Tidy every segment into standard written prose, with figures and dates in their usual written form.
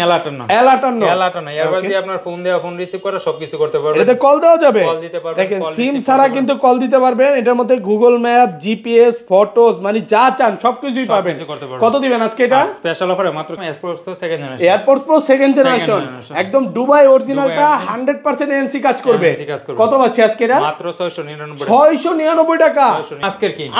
L58 এরপর দিয়ে আপনার ফোন দেওয়া ফোন রিসিভ করে সবকিছু করতে পারবেন। এটাতে কল দেওয়া যাবে, কল দিতে পারবেন, দেখেন সিম ছাড়া কিন্তু কল দিতে পারবেন। এটার মধ্যে গুগল ম্যাপ, জিপিএস, ফটোস মানে যা চান সবকিছুই পাবেন। কত দিবেন আজকে এটা? স্পেশাল অফারে মাত্র airports Pro second generation. AirPods Pro second generation একদম দুবাই অরিজিনালটা 100% এনসি কাজ করবে। কত পাচ্ছি আজকে এটা? মাত্র 699 টাকা।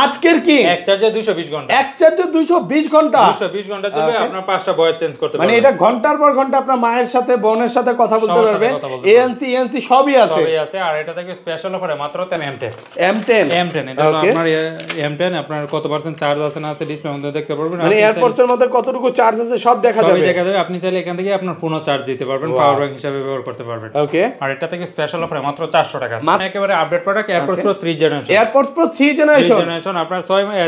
আজকের কি এক চার্জে 220 ঘন্টা, এক চার্জে 220 ঘন্টা 220 ঘন্টা চলবে। আপনার 5টা ভয়েস চেঞ্জ করতে পারবেন, মানে এটা ঘন্টার পর ঘন্টা আপনার মায়ের সাথে বোনের সাথে কথা বলতে পারবেন। এএনসি সবই আছে। আর এটা থেকে স্পেশাল অফারে মাত্র M10 এটা হলো আপনার M10 আপনার কত পার্সেন্ট চার্জ আছে না আছে ডিসপ্লের মধ্যে দেখতে পারবেন। মানে এয়ারপোর্টস এর মধ্যে কতটুকু চার্জ আছে সব দেখা যাবে। আপনি চাইলে এখান থেকে আপনার ফোনও চার্জ দিতে পারবেন, পাওয়ার ব্যাংক হিসেবে ব্যবহার করতে পারবেন। ওকে, আর এটা থেকে স্পেশাল অফারে মাত্র 400 টাকা। একেবারে update product airports pro 3 generation. AirPods pro 3 generation আপনার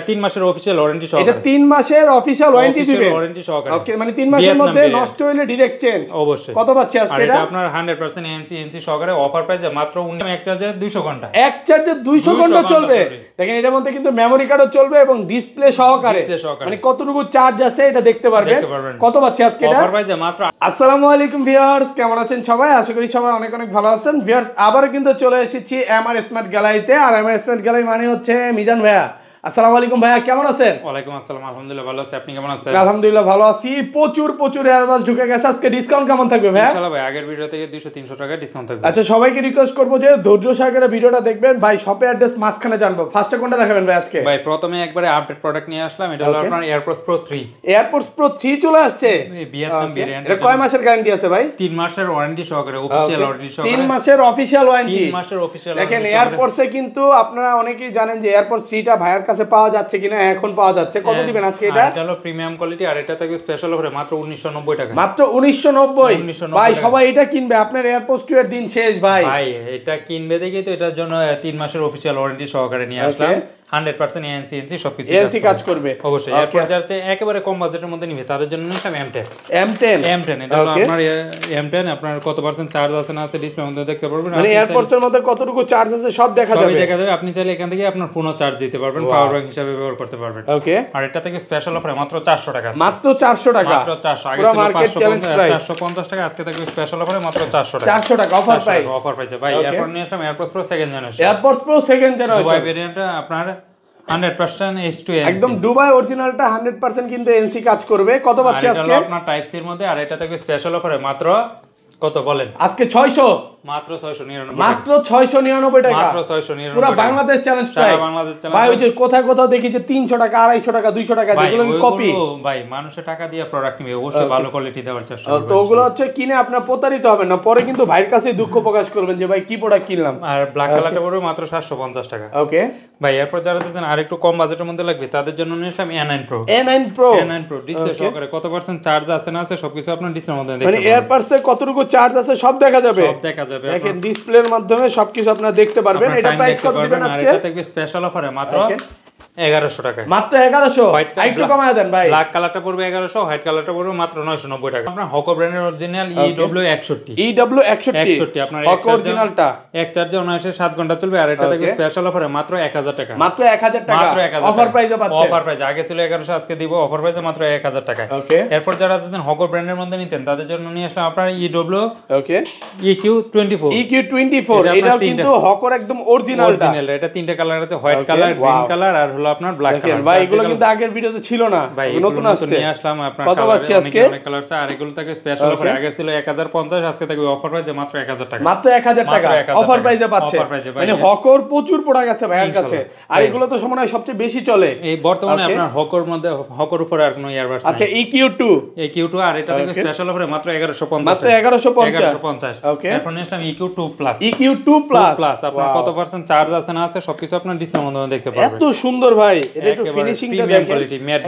3 মাসের অফিশিয়াল ওয়ারেন্টি সহকারে। এটা 3 মাসের অফিশিয়াল ওয়ারেন্টি দিবে, ওয়ারেন্টি সহকারে। ওকে, মানে 3 মাসের মধ্যে নষ্ট হলে ডাইরেক্ট চেঞ্জ। অবশ্যই। কত পাচ্ছি আজকে এটা? আপনার 100% এনসি সহকারে অফার প্রাইসে মাত্র এক চার্জে 200 ঘন্টা, এক চার্জে 200 ঘন্টা চলবে। দেখেন এটার মধ্যে কিন্তু মেমরি কার্ডও চলবে এবং ডিসপ্লে সহকারে, মানে কতটুকু চার্জ আছে এটা দেখতে পারবেন। কত পাচ্ছি আজকে এটা? অফার প্রাইসে মাত্র। আসসালামু আলাইকুম ভিউয়ার্স, কেমন আছেন সবাই? আশা করি সবাই অনেক অনেক ভালো আছেন। ভিউয়ার্স আবারও কিন্তু চলে এসেছি এমআর স্মার্ট গ্যালারিতে। আর এমআর স্মার্ট গ্যালারি মানে হচ্ছে মিজান ভাইয়া। আসসালামু আলাইকুম ভাইয়া, কেমন আছেন? ওয়ালাইকুম আসসালাম, আলহামদুলিল্লাহ ভালো আছি, আপনি কেমন আছেন? আলহামদুলিল্লাহ ভালো আছি। প্রচুর এয়ারবাস ঢুকে গেছে। আজকে ডিসকাউন্ট কেমন থাকবে ভাইয়া? ইনশাআল্লাহ ভাই আগের ভিডিও থেকে 200-300 টাকা ডিসকাউন্ট থাকবে। আচ্ছা, সবাইকে রিকোয়েস্ট করব যে ধৈর্য সহকারে ভিডিওটা দেখবেন। ভাই শপের অ্যাড্রেস মাঝখানে জানবো, ফার্স্টে কোনটা দেখাবেন ভাই আজকে? ভাই প্রথমে একবারে আপডেট প্রোডাক্ট নিয়ে আসলাম, এটা হলো আপনার এয়ারপোর্টস প্রো 3। এয়ারপোর্টস প্রো 3 চলে আসছে, ভিয়েতনাম ভেরিয়েন্ট। এটা কয় মাসের গ্যারান্টি আছে ভাই? 3 মাসের ওয়ারেন্টি সহকারে, অফিশিয়াল ওয়ারেন্টি সহকারে। 3 মাসের অফিশিয়াল ওয়ারেন্টি। 3 মাসের অফিশিয়াল। দেখেন এয়ারপোর্টসে কিন্তু আপনারা অনেকেই জানেন যে এয়ারপোর্টস 3টা ভাইয়ার কাছে পাওয়া যাচ্ছে কিনা, এখন পাওয়া যাচ্ছে। কত দিবেন আজকে এটা? এটা হলো প্রিমিয়াম কোয়ালিটি আর এটা থেকে স্পেশাল অফারে মাত্র 1990 টাকা। মাত্র 1990। ভাই সবাই এটা কিনবে, আপনার এয়ারপোর্টস 2 এর দিন শেষ ভাই। ভাই এটা কিনবে দেখি তো এটার জন্য 3 মাসের অফিশিয়াল ওয়ারেন্টি সহকারে নিয়ে আসলাম। 100% এনসি সবকিছু এনসি কাজ করবে অবশ্যই। এরপর যাচ্ছে একেবারে কম বাজেটের মধ্যে নিবে তাদের জন্য নিলাম M10 এটা হলো আপনার M10 আপনার কত পার্সেন্ট চার্জ আছে না আছে ডিসপ্লের মধ্যে দেখতে পারবেন। মানে এয়ারপোর্টস এর মধ্যে কতটুকু চার্জ আছে সব দেখা যাবে। আপনি চাইলে এখান থেকে আপনার ফোনও চার্জ দিতে পারবেন, পাওয়ার ব্যাংক হিসেবে ব্যবহার করতে পারবেন। ওকে, আর এটা থেকে স্পেশাল অফারে মাত্র 400 টাকা। মাত্র 400 টাকা, মাত্র 400। আগে ছিল 450 টাকা, আজকে থেকে স্পেশাল অফারে মাত্র 400 টাকা। 400 টাকা অফার প্রাইস। অফার প্রাইসে ভাই এরপর নিয়ে আসলাম AirPods Pro second generation. AirPods Pro second generation Dubai ভেরিয়েন্টটা আপনার 100% H2 একদম দুবাই অরিজিনালটা 100% কিন্তু এনসি কাজ করবে। কত পাচ্ছি আজকে? আপনার টাইপ সি এর মধ্যে। আর এটা থেকে স্পেশাল অফারে মাত্র কত বলেন? আজকে 600, মাত্র 699, মাত্র 699 টাকা, মাত্র 699 পুরো বাংলাদেশ চ্যালেঞ্জ প্রাইস। ভাই ওই যে কোথাও দেখি যে 300 টাকা 250 টাকা 200 টাকা যেগুলো কপি। ভাই মানুষের টাকা দিয়ে প্রোডাক্ট নিবে, অবশ্যই ভালো কোয়ালিটি দেওয়ার চেষ্টা করবেন। তো ওগুলো হচ্ছে কিনে আপনার প্রতারিত হবেন না, পরে কিন্তু ভাইয়ের কাছে দুঃখ প্রকাশ করবেন যে ভাই কি প্রোডাক্ট কিনলাম। আর ব্ল্যাক কালারটা পড়বে মাত্র 750 টাকা। ওকে ভাই এরপর যারা চাচ্ছেন আরেকটু কম বাজেটের মধ্যে লাগবে তাদের জন্য নিয়ে আসলাম A9 Pro ডিসপ্লে সহকারে। কত পার্সেন্ট চার্জ আছে না আছে সবকিছু আপনার ডিসপ্লের মধ্যে দেখতে পাবেন। মানে এয়ারপোর্টসে কতটুকু চার্জ আছে সব দেখা যাবে, সব দেখা যাবে। দেখেন ডিসপ্লের মাধ্যমে সবকিছু আপনারা দেখতে পারবেন। এটা প্রাইস কত দিবেন আজকে? এটা থেকে স্পেশাল অফারে মাত্র 1100 টাকা। মাত্র 1100। একটু কমায় দেন ভাই। ব্ল্যাক কালারটা পড়বে 1100, হোয়াইট কালারটা পড়বে মাত্র 990 টাকা। আপনার হকো ব্র্যান্ডের অরিজিনাল EW61 আপনার হকো অরিজিনালটা এক চার্জে 7 ঘন্টা চলবে। আর এটা থেকে স্পেশাল অফারে মাত্র 1000 টাকা। মাত্র 1000 টাকা অফার প্রাইসে পাচ্ছেন। অফার প্রাইস আগে ছিল 1100, আজকে দিব অফার প্রাইসে মাত্র 1000 টাকা। এরপর যারা আছেন হকো ব্র্যান্ডের মধ্যে নিতেন তাদের জন্য নিয়ে আসলাম আপনার EQ24। এটা কিন্তু হকোর একদম অরিজিনালটা। এটা তিনটা কালার আছে, হোয়াইট কালার, গ্রিন কালার আর হলো আপনার ব্ল্যাক কালার। ভাই এগুলো কিন্তু আগের ভিডিওতে ছিল না, নতুন আসছে। নিয়ে আসলাম আপনার কত পাচ্ছি আজকে? অনেক কালার আছে। আর এগুলো থেকে স্পেশাল অফার আগে ছিল 1050, আজকে থেকে অফার প্রাইসে মাত্র 1000 টাকা। মাত্র 1000 টাকা অফার প্রাইসে পাচ্ছে। মানে হকর প্রচুর প্রোডাক্ট আছে ভাইয়ের কাছে। আর এগুলো তো মনে হয় সবচেয়ে বেশি চলে এই বর্তমানে আপনার হকর মধ্যে। হকর উপরে আর কোনো ইয়ারবাডস নাই। আচ্ছা EQ2 আর এটা থেকে স্পেশাল অফারে মাত্র 1150, মাত্র 1150। ওকে, এখন নিয়ে আসলাম EQ2 প্লাস। আপনার কত পার্সেন্ট চার্জ আছে না আছে সবকিছু আপনার ডিসপ্লের মধ্যে দেখতে পারবেন। এত সুন্দর ভাই, এটা একটু ফিনিশিংটা দেখেন,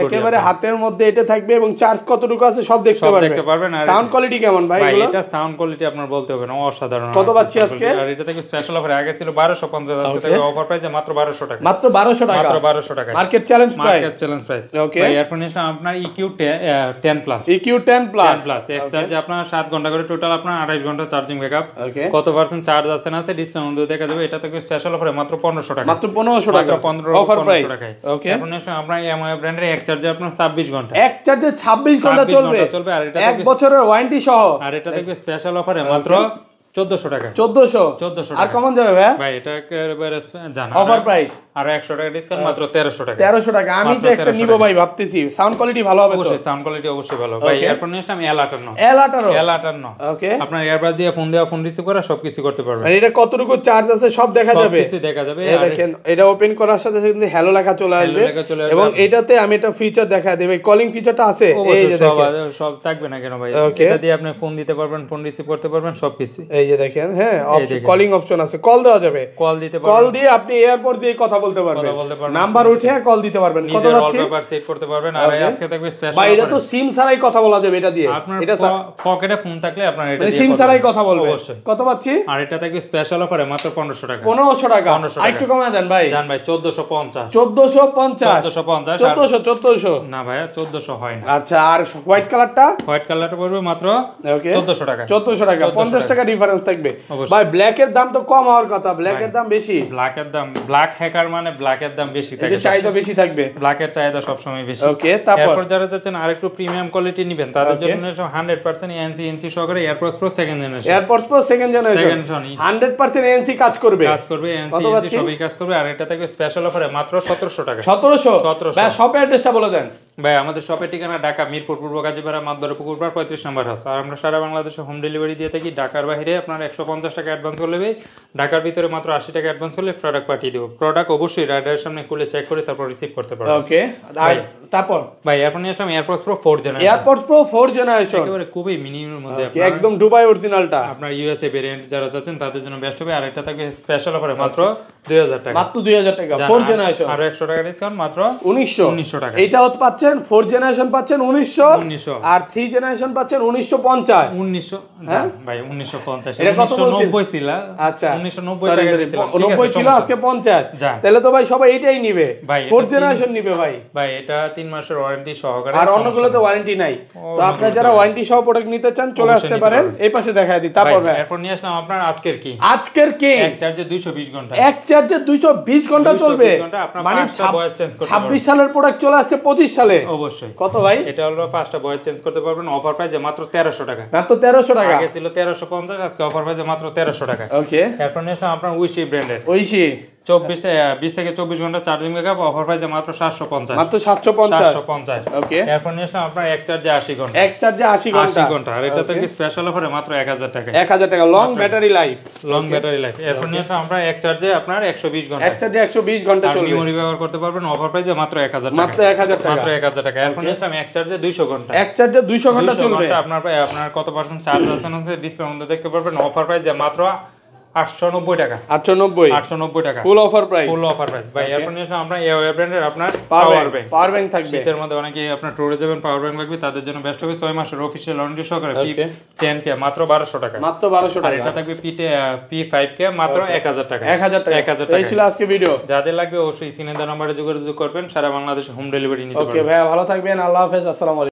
একেবারে হাতের মধ্যে এটা থাকবে এবং চার্জ কতটুকু আছে সব দেখতে পারবেন। আর সাউন্ড কোয়ালিটি কেমন ভাই? এটা সাউন্ড কোয়ালিটি আপনার বলতে হবে না, অসাধারণ। কত পাচ্ছি আজকে? আর এটা থেকে স্পেশাল অফারে আগে ছিল 1250, আজকে থেকে অফার প্রাইসে মাত্র 1200 টাকা। মাত্র 1200 টাকা, মাত্র 1200 টাকা মার্কেট চ্যালেঞ্জ প্রাইস। ওকে, এয়ারফোন নিলাম আপনার EQ10 প্লাস। এক চার্জে আপনার 7 ঘন্টা করে টোটাল আপনার 28 ঘন্টা চার্জিং ব্যাকআপ। কত পার্সেন্ট চার্জ আছে না আছে ডিসপ্লের মধ্যে দেখা যাবে। এটা থেকে স্পেশাল অফারে মাত্র 1500 টাকা। মাত্র 1500 টাকা অফার প্রাইস। টাকায়। ওকে এখন আপনার এমআই ব্র্যান্ডের এক চার্জে আপনার 26 ঘন্টা, এক চার্জে 26 ঘন্টা চলবে আর এটা 1 বছরের ওয়ারেন্টি সহ। আর এটা দেখবে স্পেশাল অফারে মাত্র 1400 টাকা। 1400 আর কমন যাবে ভাই? ভাই এটা একেবারে জানা অফার প্রাইস আর 100 টাকা ডিসকাউন্ট মাত্র 1300 টাকা। 1300 টাকা। আমি তো একটা নিব ভাই ভাবতেছি, সাউন্ড কোয়ালিটি ভালো হবে তো? অবশ্যই সাউন্ড কোয়ালিটি অবশ্যই ভালো ভাই। এরপর নিয়ে আসলাম L58 L58 ওকে। আপনার এয়ারবাস দিয়ে ফোন দেওয়া, ফোন রিসিভ করা সবকিছু করতে পারবেন। আর এটা কতটুকু চার্জ আছে সব দেখা যাবে, সবকিছু দেখা যাবে। এই দেখেন এটা ওপেন করার সাথে সাথে কিন্তু হ্যালো লেখা চলে আসবে এবং এটাতে আমি একটা ফিচার দেখাই দেব, কলিং ফিচারটা আছে এই যে দেখেন। সব থাকবে না কেন ভাই, এটা দিয়ে আপনি ফোন দিতে পারবেন, ফোন রিসিভ করতে পারবেন সবকিছু। এই যে দেখেন, হ্যাঁ কলিং অপশন আছে, কল দেওয়া যাবে, কল দিতে পারবেন, কল দিয়ে আপনি এয়ারপোর্ট দিয়ে কথা বলতে পারবেন, নাম্বার উঠে কল দিতে পারবেন। কত যাচ্ছে ওয়ালপেপার সেট করতে পারবেন। আর আজকে থাকবে স্পেশাল ভাই, এটা তো সিম ছাড়াই কথা বলা যাবে এটা দিয়ে। এটা পকেটে ফোন থাকলে আপনার এটা দিয়ে সিম ছাড়াই কথা বলবেন। কত পাচ্ছি? আর এটা থাকবে স্পেশাল অফারে মাত্র 1500 টাকা। 1500 টাকা আর একটু কমায় দেন ভাই। জান ভাই 1450 1450 না ভাই 1400 হয় না। আচ্ছা আর হোয়াইট কালারটা? হোয়াইট কালারটা পড়বে মাত্র 1400 টাকা। 1400 টাকা 50 টাকা ডিফারেন্স থাকবে ভাই। ব্ল্যাক এর দাম তো কম হওয়ার কথা, ব্ল্যাক এর দাম বেশি। ব্ল্যাক হ্যাকার মানে ব্ল্যাক এর দাম বেশি থাকে, চাহিদা বেশি থাকবে, ব্ল্যাক এর চাহিদা সব সময় বেশি। ওকে তারপর যারা যাচ্ছেন আরেকটু প্রিমিয়াম কোয়ালিটি নেবেন তাদের জন্য 100% এনসি সহকারে AirPods pro second generation. AirPods pro second generation 100% NC কাজ করবে এনসি সবই কাজ করবে। আর এটা থাকবে স্পেশাল অফারে মাত্র 1700 টাকা। 1700 ভাই। শপের অ্যাড্রেসটা বলে দেন ভাই। আমাদের শপের ঠিকানা ঢাকা মিরপুর পূর্ব কাজীপাড়া মাদবরে পুকুরপাড় 35 নম্বর হাউস। আর আমরা সারা বাংলাদেশে হোম ডেলিভারি দিয়ে থাকি। ঢাকার বাইরে আপনার 150 টাকা অ্যাডভান্স করলে, ঢাকার ভিতরে মাত্র 80 টাকা অ্যাডভান্স করলে প্রোডাক্ট পাঠিয়ে দেব। প্রোডাক্ট অবশ্যই রাইডারের সামনে খুলে চেক করে তারপর রিসিভ করতে পারবেন। ওকে তারপর ভাই এরপর নিয়ে আসলাম AirPods Pro 4 generation. AirPods Pro 4 generation একেবারে খুবই মিনিমামের মধ্যে, একদম দুবাই অরিজিনালটা। আপনার ইউএসএ ভেরিয়েন্ট যারা চাচ্ছেন তাদের জন্য বেস্ট হবে। আর এটা থাকবে স্পেশাল অফারে মাত্র 2000 টাকা। মাত্র 2000 টাকা 4 জেনারেশন। আর 100 টাকা ডিসকাউন্ট মাত্র 1900 টাকা। এটা হচ্ছে পাচ্ছেন 4 জেনারেশন পাচ্ছেন 1900 আর 3 জেনারেশন পাচ্ছেন 1950 ভাই 1950 এটা কত 1990 ছিল। আচ্ছা 1990 টাকা দিয়েছিলাম, 90 ছিল আজকে 50। তাহলে তো ভাই সবাই এটাই নিবে, 4 জেনারেশন নিবে ভাই। ভাই এটা 3 মাসের ওয়ারেন্টি সহকারে, আর অন্যগুলোতে ওয়ারেন্টি নাই। তো আপনারা যারা ওয়ারেন্টি সহ প্রোডাক্ট নিতে চান চলে আসতে পারেন। এই পাশে দেখায় দিই। তারপর ভাই এরপর নিয়ে আসলাম আপনার আজকের কি এক চার্জে 220 ঘন্টা। এক চার্জে 220 ঘন্টা চলবে, মানে 26 সালের প্রোডাক্ট চলে আসছে 25 সালে। অবশ্যই। কত ভাই? এটা হলো 5টা বয়স চেঞ্জ করতে পারবেন অফার প্রাইসে মাত্র 1300 টাকা। মাত্র 1300 টাকা, আগে ছিল 1350, আজকে অফার প্রাইসে মাত্র 1300 টাকা। ওকে। এরপর নিয়ে আসলাম আপনার উইশি ব্র্যান্ডের 20 থেকে 24 ঘন্টা চার্জিং ব্যাকআপ অফার প্রাইসে মাত্র 750। মাত্র 750। ওকে। এরপর নিয়ে আসলাম আপনার এক চার্জে 80 ঘন্টা। এক চার্জে 80 ঘন্টা। আর এটা থেকে স্পেশাল অফারে মাত্র 1000 টাকা। 1000 টাকা লং ব্যাটারি লাইফ। এরপর নিয়ে আসলাম আমরা এক চার্জে আপনার 120 ঘন্টা। এক চার্জে 120 ঘন্টা চলবে। মেমরি ব্যবহার করতে পারবেন অফার প্রাইসে মাত্র 1000 টাকা। মাত্র 1000 টাকা। মাত্র 1000 টাকা। এরপর নিয়ে আসলাম এক চার্জে 200 ঘন্টা। এক চার্জে 200 ঘন্টা চলবে। আপনার কত পার্সেন্ট চার্জ আছে না ডিসপ্লের মধ্যে দেখতে পারবেন। অফার প্রাইসে মাত্র 890 টাকা। 890 টাকা full offer price. Full offer price ভাই। এরপর নিয়ে আসলাম আমরা এওয়ার ব্র্যান্ডের আপনার পাওয়ার ব্যাংক থাকবে। শীতের মধ্যে অনেকে আপনার ট্যুরে যাবেন, পাওয়ার ব্যাংক লাগবে, তাদের জন্য বেস্ট হবে 6 মাসের অফিশিয়াল ওয়ারেন্টি সহকারে P10K মাত্র 1200 টাকা। মাত্র 1200 টাকা। আর এটা থাকবে P5K মাত্র 1000 টাকা। 1000 টাকা। এই ছিল আজকে ভিডিও। যাদের লাগবে অবশ্যই স্ক্রিনে দেওয়া নম্বরে যোগাযোগ করবেন। সারা বাংলাদেশে হোম ডেলিভারি নিতে পারবেন। ওকে ভাই, ভালো থাকবেন। আল্লাহ হাফেজ। আসসালামু আলাইকুম।